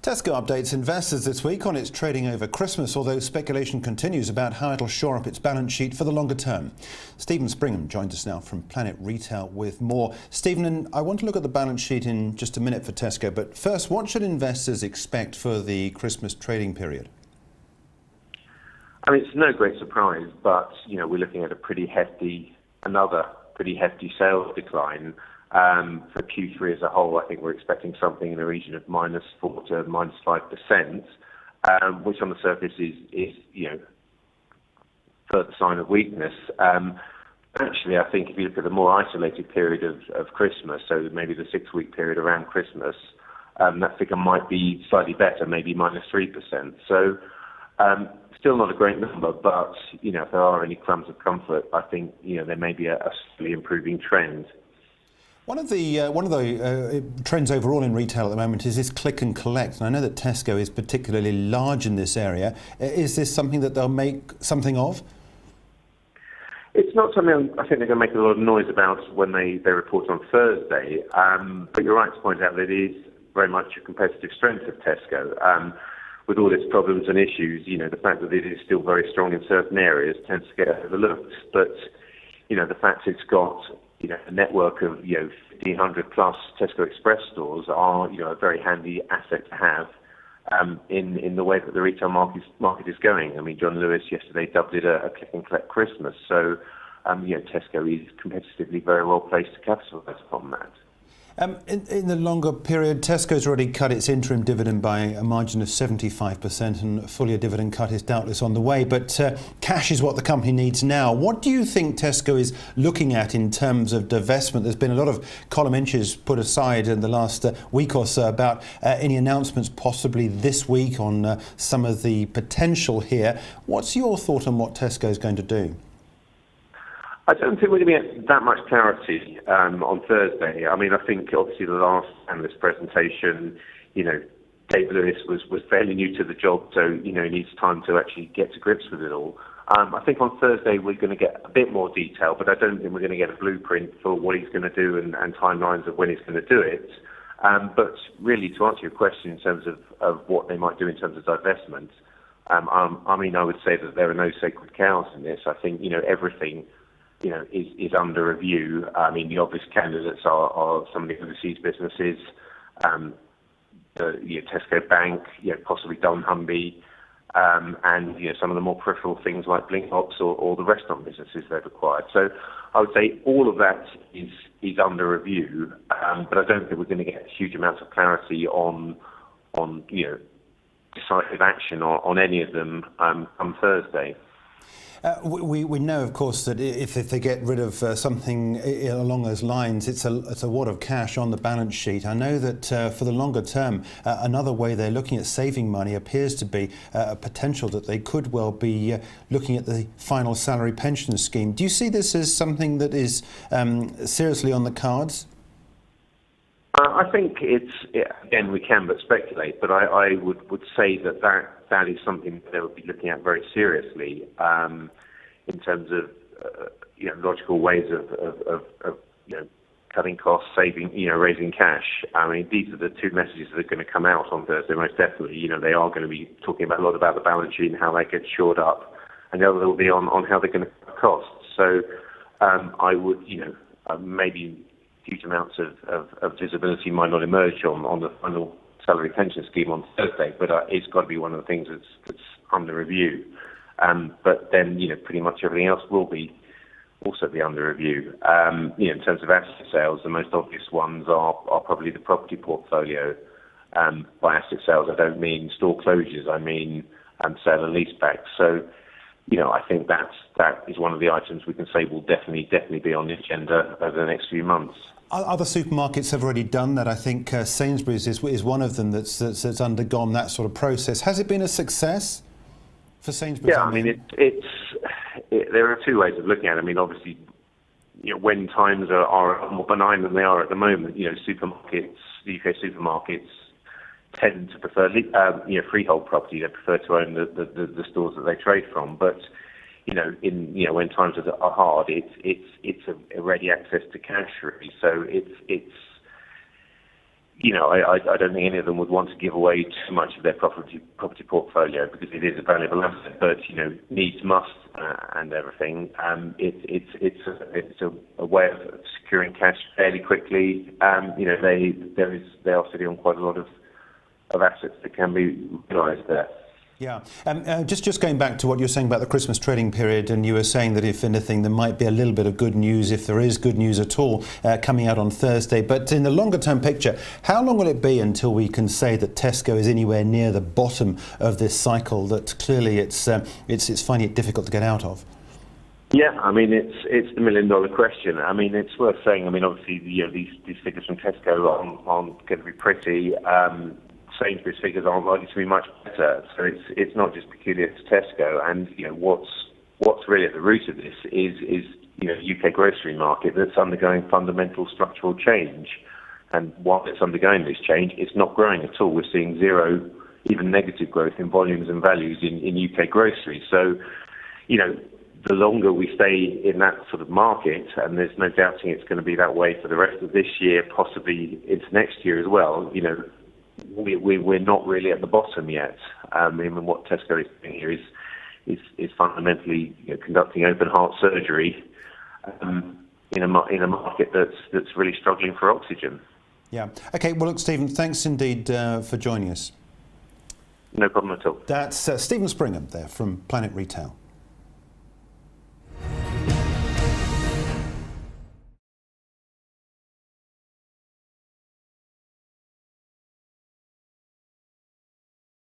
Tesco updates investors this week on its trading over Christmas, although speculation continues about how it'll shore up its balance sheet for the longer term. Stephen Springham joins us now from Planet Retail with more. Stephen, I want to look at the balance sheet in just a minute for Tesco, but first, what should investors expect for the Christmas trading period? I mean, it's no great surprise, but we're looking at another pretty hefty sales decline. For Q3 as a whole, I think we're expecting something in the region of -4% to -5%, which on the surface is further sign of weakness. Actually, I think if you look at the more isolated period of Christmas, so maybe the 6-week period around Christmas, that figure might be slightly better, maybe -3%. So still not a great number, but if there are any crumbs of comfort, I think there may be a slowly improving trend. One of the trends overall in retail at the moment is this click and collect, and I know that Tesco is particularly large in this area. Is this something that they'll make something of? It's not something I think they're going to make a lot of noise about when they report on Thursday, but you're right to point out that it is very much a competitive strength of Tesco. With all its problems and issues, the fact that it is still very strong in certain areas tends to get overlooked. But, the fact it's got a network of 1,500 plus Tesco Express stores are a very handy asset to have in the way that the retail market is going. I mean, John Lewis yesterday dubbed it a click and collect Christmas. So Tesco is competitively very well placed to capitalise upon that. In the longer period, Tesco's already cut its interim dividend by a margin of 75%, and a full-year dividend cut is doubtless on the way. But cash is what the company needs now. What do you think Tesco is looking at in terms of divestment? There's been a lot of column inches put aside in the last week or so about any announcements possibly this week on some of the potential here. What's your thought on what Tesco is going to do? I don't think we're going to get that much clarity on Thursday. I mean, I think obviously the last analyst presentation, Dave Lewis was fairly new to the job, so he needs time to actually get to grips with it all. I think on Thursday we're going to get a bit more detail, but I don't think we're going to get a blueprint for what he's going to do and timelines of when he's going to do it. But really, to answer your question in terms of what they might do in terms of divestment, I mean, I would say that there are no sacred cows in this. I think everything is under review. I mean, the obvious candidates are some of the overseas businesses, Tesco Bank, possibly Dunnhumby, and some of the more peripheral things like Blinkbox or the restaurant businesses they've acquired. So I would say all of that is under review, but I don't think we're going to get huge amounts of clarity on decisive action on any of them on Thursday. We know, of course, that if they get rid of something along those lines, it's a wad of cash on the balance sheet. I know that for the longer term, another way they're looking at saving money appears to be a potential that they could well be looking at the final salary pension scheme. Do you see this as something that is seriously on the cards? I think again, we can but speculate, but I would say that is something that they would be looking at very seriously in terms of logical ways of cutting costs, saving, raising cash. I mean, these are the two messages that are going to come out on Thursday, most definitely. They are going to be talking a lot about the balance sheet and how that gets shored up, and the other will be on how they're going to cut costs. So I would, maybe huge amounts of visibility might not emerge on the final salary pension scheme on Thursday, but it's got to be one of the things that's under review. But then, pretty much everything else will also be under review. In terms of asset sales, the most obvious ones are probably the property portfolio. By asset sales, I don't mean store closures, I mean sale and leaseback. So, I think that is one of the items we can say will definitely be on the agenda over the next few months. Other supermarkets have already done that. I think Sainsbury's is one of them that's undergone that sort of process. Has it been a success for Sainsbury's? Yeah, I mean, there are two ways of looking at it. I mean, obviously, when times are more benign than they are at the moment, supermarkets, the UK supermarkets tend to prefer freehold property. They prefer to own the stores that they trade from. But when times are hard, it's a ready access to cash really. So it's I don't think any of them would want to give away too much of their property portfolio because it is a valuable asset. But needs must and everything. It's a way of securing cash fairly quickly. They are sitting on quite a lot of assets that can be utilised there. Yeah. Just going back to what you were saying about the Christmas trading period, and you were saying that if anything, there might be a little bit of good news, if there is good news at all, coming out on Thursday. But in the longer term picture, how long will it be until we can say that Tesco is anywhere near the bottom of this cycle that clearly it's finding it difficult to get out of? Yeah, I mean, it's the million-dollar question. I mean, it's worth saying. I mean, obviously, these figures from Tesco aren't going to be pretty. Sainsbury's figures aren't likely to be much better. So it's not just peculiar to Tesco. And what's really at the root of this is UK grocery market that's undergoing fundamental structural change. And while it's undergoing this change, it's not growing at all. We're seeing zero, even negative growth in volumes and values in UK grocery. So the longer we stay in that sort of market, and there's no doubting it's going to be that way for the rest of this year, possibly into next year as well. We're not really at the bottom yet. Even what Tesco is doing here is fundamentally conducting open heart surgery in a market that's really struggling for oxygen. Yeah. Okay. Well, look, Stephen, thanks indeed for joining us. No problem at all. That's Stephen Springham there from Planet Retail.